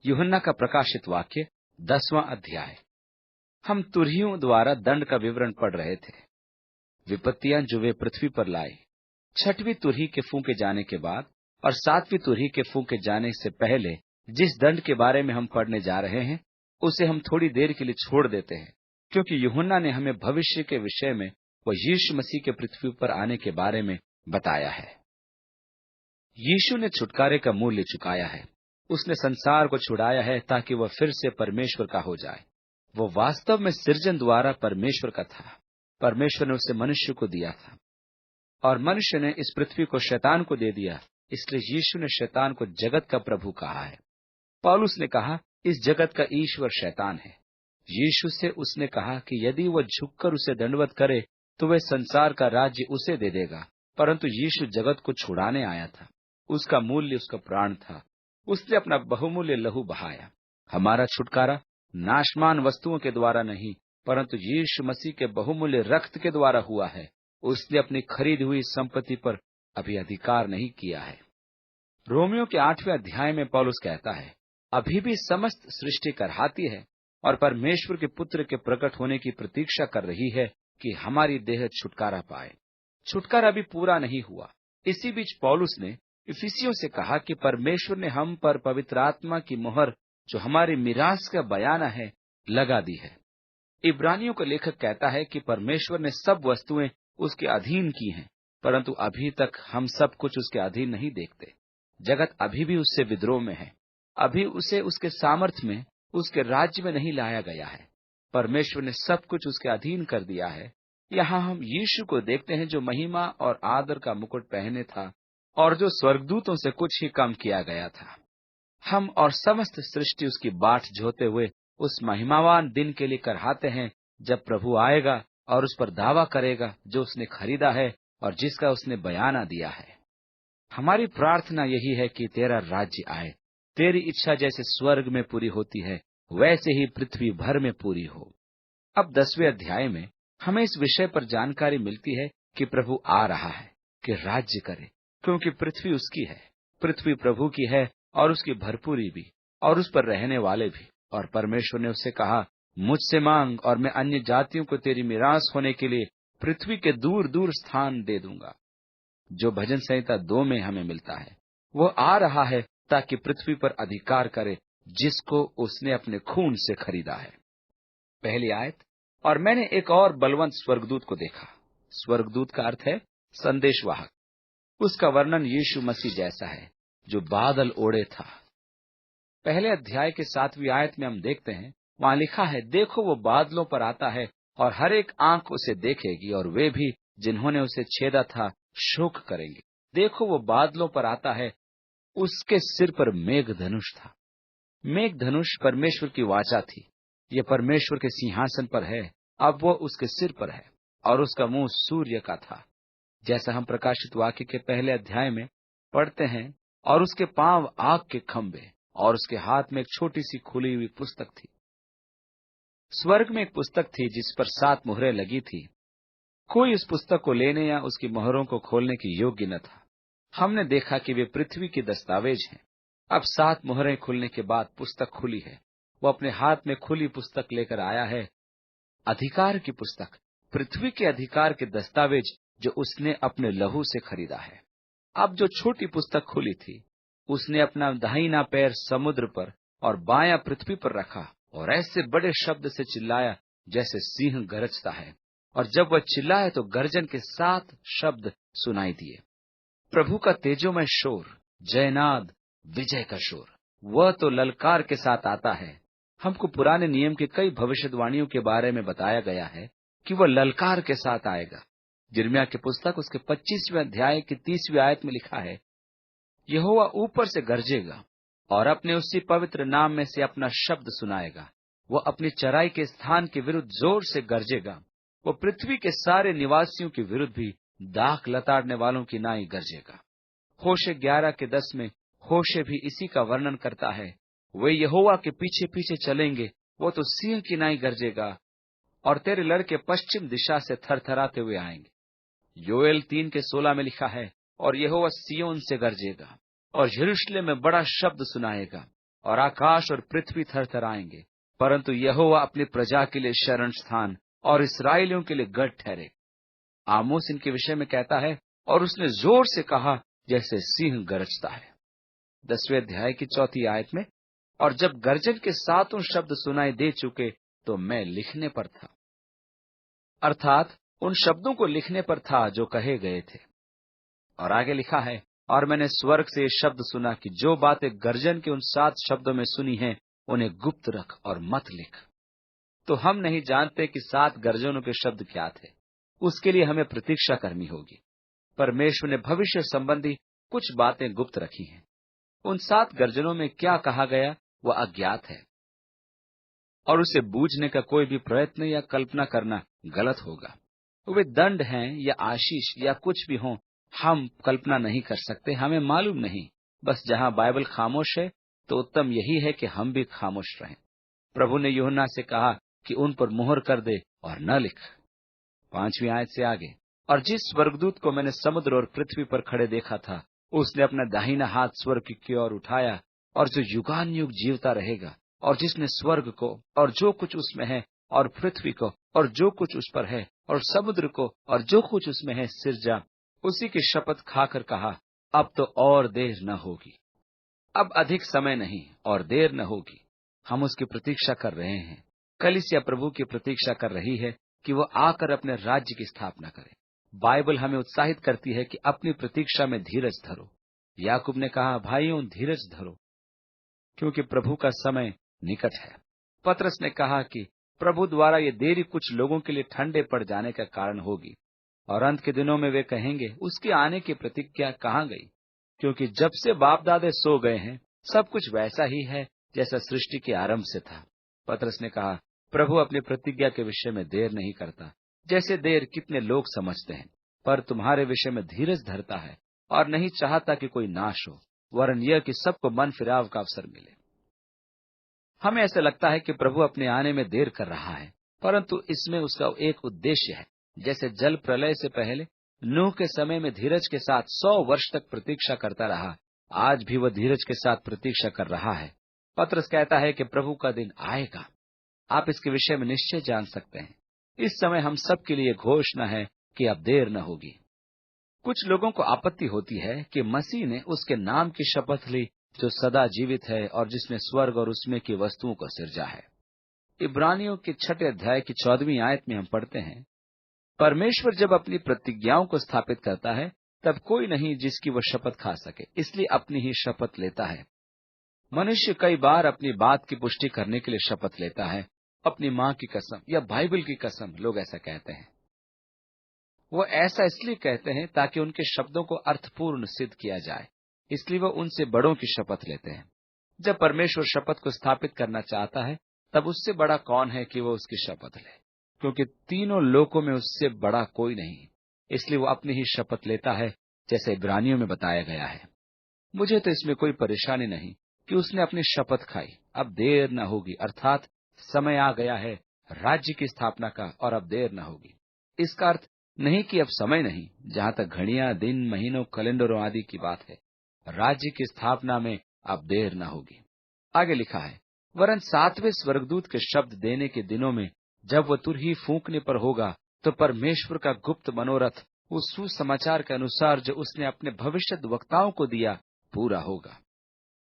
यूहन्ना का प्रकाशित वाक्य 10वां अध्याय। हम तुरहियों द्वारा दंड का विवरण पढ़ रहे थे। विपत्तियां जो वे पृथ्वी पर लाए, 6वीं तुरही के फूंके जाने के बाद और 7वीं तुरही के फूंके जाने से पहले जिस दंड के बारे में हम पढ़ने जा रहे हैं, उसे हम थोड़ी देर के लिए छोड़ देते हैं, क्योंकि यूहन्ना ने हमें भविष्य के विषय में व यीशु मसीह के पृथ्वी पर आने के बारे में बताया है। यीशु ने छुटकारे का मूल्य चुकाया है। उसने संसार को छुड़ाया है ताकि वह फिर से परमेश्वर का हो जाए। वो वास्तव में सृजन द्वारा परमेश्वर का था। परमेश्वर ने उसे मनुष्य को दिया था और मनुष्य ने इस पृथ्वी को शैतान को दे दिया। इसलिए यीशु ने शैतान को जगत का प्रभु कहा है। पौलुस ने कहा, इस जगत का ईश्वर शैतान है। यीशु से उसने कहा कि यदि वह झुककर उसे दंडवत करे तो वह संसार का राज्य उसे दे देगा। परंतु यीशु जगत को छुड़ाने आया था। उसका मूल्य उसका प्राण था। उसने अपना बहुमूल्य लहू बहाया। हमारा छुटकारा नाशमान वस्तुओं के द्वारा नहीं, परंतु यीशु मसीह के बहुमूल्य रक्त के द्वारा हुआ है। उसने अपनी खरीदी हुई संपत्ति पर अभी अधिकार नहीं किया है। रोमियो के 8वें अध्याय में पौलुस कहता है, अभी भी समस्त सृष्टि करहाती है और परमेश्वर के पुत्र के प्रकट होने की प्रतीक्षा कर रही है कि हमारी देह छुटकारा पाए। छुटकारा अभी पूरा नहीं हुआ। इसी बीच पौलुस ने इफिसियों से कहा कि परमेश्वर ने हम पर पवित्र आत्मा की मुहर, जो हमारी मिरास का बयाना है, लगा दी है। इब्रानियों का लेखक कहता है कि परमेश्वर ने सब वस्तुएं उसके अधीन की हैं, परंतु अभी तक हम सब कुछ उसके अधीन नहीं देखते। जगत अभी भी उससे विद्रोह में है। अभी उसे उसके सामर्थ्य में, उसके राज्य में नहीं लाया गया है। परमेश्वर ने सब कुछ उसके अधीन कर दिया है। यहाँ हम यीशु को देखते हैं, जो महिमा और आदर का मुकुट पहने था और जो स्वर्गदूतों से कुछ ही कम किया गया था। हम और समस्त सृष्टि उसकी बाट जोते हुए उस महिमावान दिन के लिए करहाते हैं, जब प्रभु आएगा और उस पर दावा करेगा जो उसने खरीदा है और जिसका उसने बयाना दिया है। हमारी प्रार्थना यही है कि तेरा राज्य आए, तेरी इच्छा जैसे स्वर्ग में पूरी होती है, वैसे ही पृथ्वी भर में पूरी हो। अब 10वें अध्याय में हमें इस विषय पर जानकारी मिलती है कि प्रभु आ रहा है कि राज्य करे, क्योंकि पृथ्वी उसकी है, पृथ्वी प्रभु की है और उसकी भरपूरी भी और उस पर रहने वाले भी। और परमेश्वर ने उससे कहा, मुझसे मांग और मैं अन्य जातियों को तेरी मिरास होने के लिए पृथ्वी के दूर दूर स्थान दे दूंगा। जो भजन संहिता 2 में हमें मिलता है, वो आ रहा है ताकि पृथ्वी पर अधिकार करे, जिसको उसने अपने खून से खरीदा है। पहली आयत, और मैंने एक और बलवंत स्वर्गदूत को देखा। स्वर्गदूत का अर्थ है संदेशवाहक। उसका वर्णन यीशु मसीह जैसा है, जो बादल ओढ़े था। पहले अध्याय के 7वीं आयत में हम देखते हैं, वहां लिखा है, देखो वो बादलों पर आता है और हर एक आंख उसे देखेगी और वे भी जिन्होंने उसे छेदा था शोक करेंगे। देखो वो बादलों पर आता है, उसके सिर पर मेघ धनुष था। मेघ धनुष परमेश्वर की वाचा थी। यह परमेश्वर के सिंहासन पर है। अब वो उसके सिर पर है और उसका मुंह सूर्य का था, जैसा हम प्रकाशित वाक्य के पहले अध्याय में पढ़ते हैं। और उसके पांव आग के खंभे और उसके हाथ में एक छोटी सी खुली हुई पुस्तक थी। स्वर्ग में एक पुस्तक थी जिस पर 7 मुहरें लगी थी। कोई उस पुस्तक को लेने या उसकी मोहरों को खोलने की योग्य न था। हमने देखा कि वे पृथ्वी के दस्तावेज हैं। अब 7 मुहरें खुलने के बाद पुस्तक खुली है। वो अपने हाथ में खुली पुस्तक लेकर आया है, अधिकार की पुस्तक, पृथ्वी के अधिकार के दस्तावेज जो उसने अपने लहू से खरीदा है। अब जो छोटी पुस्तक खुली थी, उसने अपना दाहिना पैर समुद्र पर और बायां पृथ्वी पर रखा और ऐसे बड़े शब्द से चिल्लाया जैसे सिंह गरजता है। और जब वह चिल्लाए तो गर्जन के 7 शब्द सुनाई दिए। प्रभु का तेजोमय शोर, जयनाद, विजय का शोर। वह तो ललकार के साथ आता है। हमको पुराने नियम के कई भविष्यवाणियों के बारे में बताया गया है कि वह ललकार के साथ आएगा। यिर्मयाह की पुस्तक उसके 25वें अध्याय की 30वीं आयत में लिखा है, यहोवा ऊपर से गरजेगा और अपने उसी पवित्र नाम में से अपना शब्द सुनाएगा। वह अपनी चराई के स्थान के विरुद्ध जोर से गरजेगा। वो पृथ्वी के सारे निवासियों के विरुद्ध भी दाख लताड़ने वालों की नाई गरजेगा। होशे 11 के 10 में होशे भी इसी का वर्णन करता है। वे यहोवा के पीछे पीछे चलेंगे, वो तो सिंह की नाई गरजेगा और तेरे लड़के पश्चिम दिशा से थरथराते हुए आएंगे। योएल 3 के 16 में लिखा है, और यहोवा सिय्योन से गरजेगा और यरूशलेम में बड़ा शब्द सुनाएगा और आकाश और पृथ्वी थरथराएंगे, परंतु यहोवा अपनी प्रजा के लिए शरण स्थान और इसराइलियों के लिए गढ़ ठहरे। आमोस इनके विषय में कहता है, और उसने जोर से कहा जैसे सिंह गरजता है। 10वें अध्याय की 4 आयत में, और जब गर्जन के सातों शब्द सुनाई दे चुके तो मैं लिखने पर था, अर्थात उन शब्दों को लिखने पर था जो कहे गए थे। और आगे लिखा है, और मैंने स्वर्ग से शब्द सुना कि जो बातें गर्जन के उन 7 शब्दों में सुनी हैं उन्हें गुप्त रख और मत लिख। तो हम नहीं जानते कि 7 गर्जनों के शब्द क्या थे। उसके लिए हमें प्रतीक्षा करनी होगी। परमेश्वर ने भविष्य संबंधी कुछ बातें गुप्त रखी हैं। उन 7 गर्जनों में क्या कहा गया वह अज्ञात है, और उसे बूझने का कोई भी प्रयत्न या कल्पना करना गलत होगा। वे दंड हैं या आशीष या कुछ भी हों, हम कल्पना नहीं कर सकते, हमें मालूम नहीं। बस जहां बाइबल खामोश है तो उत्तम यही है कि हम भी खामोश रहें। प्रभु ने यूहन्ना से कहा कि उन पर मुहर कर दे और न लिख। 5वीं आयत से आगे, और जिस स्वर्गदूत को मैंने समुद्र और पृथ्वी पर खड़े देखा था, उसने अपना दाहिना हाथ स्वर्ग की ओर उठाया, और जो युगान युग जीवता रहेगा, और जिसने स्वर्ग को और जो कुछ उसमें है, और पृथ्वी को और जो कुछ उस पर है, और समुद्र को और जो कुछ उसमें है सिरजा, उसी की शपथ खाकर कहा, अब तो और देर न होगी, अब अधिक समय नहीं और देर न होगी। हम उसकी प्रतीक्षा कर रहे हैं। कलीसिया प्रभु की प्रतीक्षा कर रही है कि वो आकर अपने राज्य की स्थापना करे। बाइबल हमें उत्साहित करती है कि अपनी प्रतीक्षा में धीरज धरो। याकूब ने कहा, भाइयों धीरज धरो, क्योंकि प्रभु का समय निकट है। पतरस ने कहा कि प्रभु द्वारा ये देरी कुछ लोगों के लिए ठंडे पड़ जाने का कारण होगी, और अंत के दिनों में वे कहेंगे, उसके आने की प्रतिज्ञा कहाँ गई? क्योंकि जब से बाप दादे सो गए हैं, सब कुछ वैसा ही है जैसा सृष्टि के आरंभ से था। पतरस ने कहा, प्रभु अपनी प्रतिज्ञा के विषय में देर नहीं करता, जैसे देर कितने लोग समझते हैं, पर तुम्हारे विषय में धीरज धरता है, और नहीं चाहता कि कोई नाश हो, वरन यह कि सबको मन फिराव का अवसर मिले। हमें ऐसा लगता है कि प्रभु अपने आने में देर कर रहा है, परंतु इसमें उसका एक उद्देश्य है। जैसे जल प्रलय से पहले नूह के समय में धीरज के साथ 100 वर्ष तक प्रतीक्षा करता रहा, आज भी वह धीरज के साथ प्रतीक्षा कर रहा है। पतरस कहता है कि प्रभु का दिन आएगा। आप इसके विषय में निश्चय जान सकते हैं। इस समय हम सब के लिए घोषणा है कि अब देर न होगी। कुछ लोगों को आपत्ति होती है कि मसीह ने उसके नाम की शपथ ली जो सदा जीवित है और जिसने स्वर्ग और उसमें की वस्तुओं को सिरजा है। इब्रानियों के 6 अध्याय की 14वीं आयत में हम पढ़ते हैं, परमेश्वर जब अपनी प्रतिज्ञाओं को स्थापित करता है तब कोई नहीं जिसकी वह शपथ खा सके, इसलिए अपनी ही शपथ लेता है। मनुष्य कई बार अपनी बात की पुष्टि करने के लिए शपथ लेता है। अपनी माँ की कसम या बाइबल की कसम, लोग ऐसा कहते हैं। वो ऐसा इसलिए कहते हैं ताकि उनके शब्दों को अर्थपूर्ण सिद्ध किया जाए, इसलिए वो उनसे बड़ों की शपथ लेते हैं। जब परमेश्वर शपथ को स्थापित करना चाहता है तब उससे बड़ा कौन है कि वो उसकी शपथ ले, क्योंकि तीनों लोकों में उससे बड़ा कोई नहीं। इसलिए वो अपनी ही शपथ लेता है, जैसे इब्रानियों में बताया गया है। मुझे तो इसमें कोई परेशानी नहीं कि उसने अपनी शपथ खाई। अब देर न होगी, अर्थात समय आ गया है राज्य की स्थापना का, और अब देर न होगी। इसका अर्थ नहीं कि अब समय नहीं। जहां तक घड़ियां, दिन, महीनों, कैलेंडरों आदि की बात है, राज्य की स्थापना में अब देर न होगी। आगे लिखा है, वरन 7वें स्वर्गदूत के शब्द देने के दिनों में जब वह तुरही फूंकने पर होगा, तो परमेश्वर का गुप्त मनोरथ उस सुसमाचार के अनुसार जो उसने अपने भविष्यद्वक्ताओं को दिया पूरा होगा।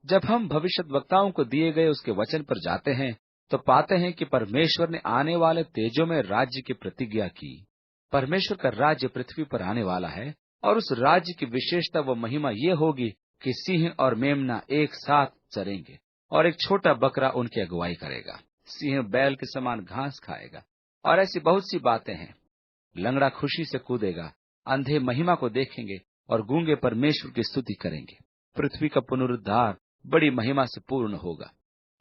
जब हम भविष्यद्वक्ताओं को दिए गए उसके वचन पर जाते हैं तो पाते हैं कि परमेश्वर ने आने वाले तेजों में राज्य की प्रतिज्ञा की। परमेश्वर का राज्य पृथ्वी पर आने वाला है, और उस राज्य की विशेषता व महिमा ये होगी कि सिंह और मेमना एक साथ चरेंगे, और एक छोटा बकरा उनकी अगुवाई करेगा। सिंह बैल के समान घास खाएगा, और ऐसी बहुत सी बातें हैं। लंगड़ा खुशी से कूदेगा, अंधे महिमा को देखेंगे, और गूंगे परमेश्वर की स्तुति करेंगे। पृथ्वी का पुनरुद्धार बड़ी महिमा से पूर्ण होगा।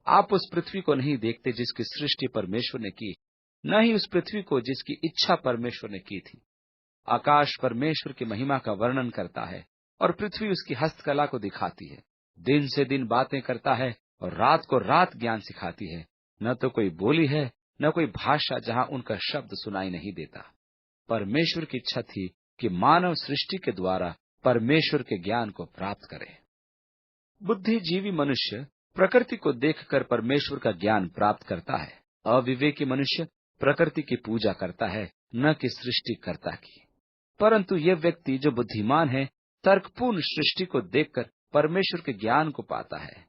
आप उस पृथ्वी को नहीं देखते जिसकी सृष्टि परमेश्वर ने की, न ही उस पृथ्वी को जिसकी इच्छा परमेश्वर ने की थी। आकाश परमेश्वर की महिमा का वर्णन करता है, और पृथ्वी उसकी हस्तकला को दिखाती है। दिन से दिन बातें करता है, और रात को रात ज्ञान सिखाती है। न तो कोई बोली है, न कोई भाषा जहां उनका शब्द सुनाई नहीं देता। परमेश्वर की इच्छा थी कि मानव सृष्टि के द्वारा परमेश्वर के ज्ञान को प्राप्त करे। बुद्धिजीवी मनुष्य प्रकृति को देखकर परमेश्वर का ज्ञान प्राप्त करता है। अविवेकी मनुष्य प्रकृति की पूजा करता है, न कि सृष्टिकर्ता की। परंतु यह व्यक्ति जो बुद्धिमान है, तर्कपूर्ण सृष्टि को देखकर परमेश्वर के ज्ञान को पाता है।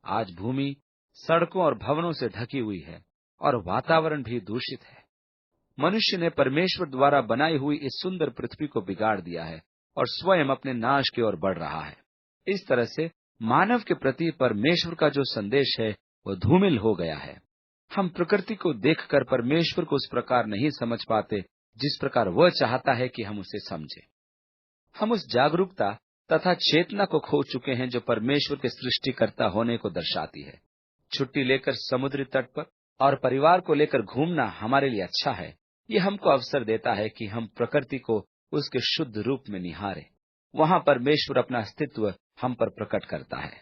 आज भूमि सड़कों और भवनों से ढकी हुई है और वातावरण भी दूषित है। मनुष्य ने परमेश्वर द्वारा बनाई हुई इस सुंदर पृथ्वी को बिगाड़ दिया है और स्वयं अपने नाश की ओर बढ़ रहा है। इस तरह से मानव के प्रति परमेश्वर का जो संदेश है वो धूमिल हो गया है। हम प्रकृति को देखकर परमेश्वर को उस प्रकार नहीं समझ पाते जिस प्रकार वह चाहता है कि हम उसे समझें। हम उस जागरूकता तथा चेतना को खो चुके हैं जो परमेश्वर के सृष्टिकर्ता होने को दर्शाती है। छुट्टी लेकर समुद्री तट पर और परिवार को लेकर घूमना हमारे लिए अच्छा है। ये हमको अवसर देता है कि हम प्रकृति को उसके शुद्ध रूप में निहारें। वहां परमेश्वर अपना अस्तित्व हम पर प्रकट करता है।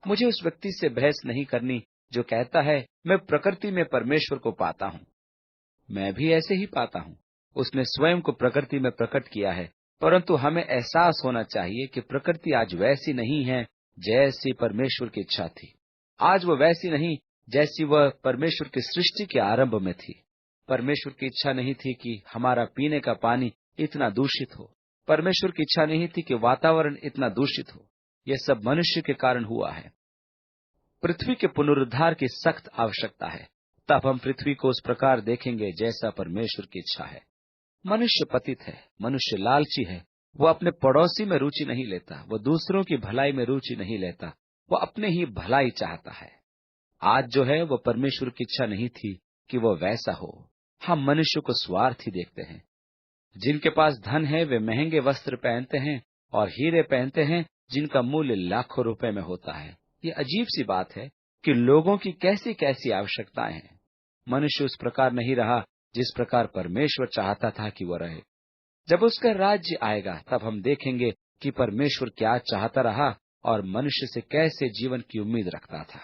मुझे उस व्यक्ति से बहस नहीं करनी जो कहता है मैं प्रकृति में परमेश्वर को पाता हूँ। मैं भी ऐसे ही पाता हूँ। उसने स्वयं को प्रकृति में प्रकट किया है, परंतु हमें एहसास होना चाहिए कि प्रकृति आज वैसी नहीं है जैसी परमेश्वर की इच्छा थी। आज वह वैसी नहीं जैसी वह परमेश्वर की सृष्टि के आरंभ में थी। परमेश्वर की इच्छा नहीं थी कि हमारा पीने का पानी इतना दूषित हो। परमेश्वर की इच्छा नहीं थी कि वातावरण इतना दूषित हो। यह सब मनुष्य के कारण हुआ है। पृथ्वी के पुनरुद्धार की सख्त आवश्यकता है। तब हम पृथ्वी को उस प्रकार देखेंगे जैसा परमेश्वर की इच्छा है। मनुष्य पतित है, मनुष्य लालची है। वह अपने पड़ोसी में रुचि नहीं लेता, वह दूसरों की भलाई में रुचि नहीं लेता, वह अपने ही भलाई चाहता है। आज जो है वह परमेश्वर की इच्छा नहीं थी कि वह वैसा हो। हम मनुष्य को स्वार्थी देखते हैं। जिनके पास धन है वे महंगे वस्त्र पहनते हैं और हीरे पहनते हैं जिनका मूल्य लाखों रुपए में होता है। ये अजीब सी बात है कि लोगों की कैसी कैसी आवश्यकताएं हैं। मनुष्य उस प्रकार नहीं रहा जिस प्रकार परमेश्वर चाहता था कि वह रहे। जब उसका राज्य आएगा तब हम देखेंगे कि परमेश्वर क्या चाहता रहा और मनुष्य से कैसे जीवन की उम्मीद रखता था।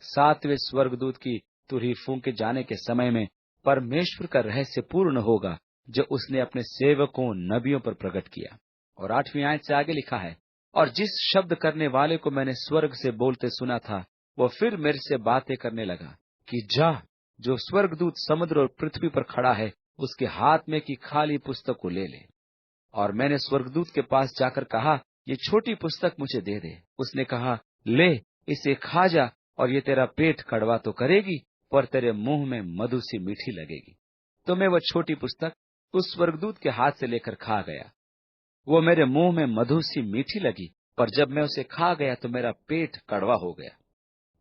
7वें स्वर्गदूत की तुरही फूंके जाने के समय में परमेश्वर का रहस्य पूर्ण होगा जो उसने अपने सेवकों नबियों पर प्रकट किया। और 8वीं आयत से आगे लिखा है, और जिस शब्द करने वाले को मैंने स्वर्ग से बोलते सुना था वह फिर मेरे से बातें करने लगा कि जा, जो स्वर्गदूत समुद्र और पृथ्वी पर खड़ा है उसके हाथ में की खाली पुस्तक को ले ले। और मैंने स्वर्गदूत के पास जाकर कहा, ये छोटी पुस्तक मुझे दे दे। उसने कहा, ले, इसे खा जा और ये तेरा पेट कड़वा तो करेगी पर तेरे मुंह में मधु सी मीठी लगेगी। तो मैं वह छोटी पुस्तक उस स्वर्गदूत के हाथ से लेकर खा गया। वो मेरे मुंह में मधु सी मीठी लगी, पर जब मैं उसे खा गया तो मेरा पेट कड़वा हो गया।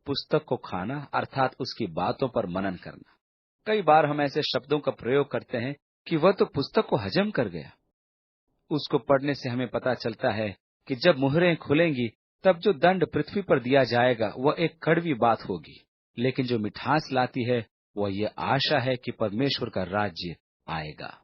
पुस्तक को खाना अर्थात उसकी बातों पर मनन करना। कई बार हम ऐसे शब्दों का प्रयोग करते हैं कि वह तो पुस्तक को हजम कर गया। उसको पढ़ने से हमें पता चलता है कि जब मुहरें खुलेंगी तब जो दंड पृथ्वी पर दिया जाएगा वह एक कड़वी बात होगी, लेकिन जो मिठास लाती है वह ये आशा है कि परमेश्वर का राज्य आएगा।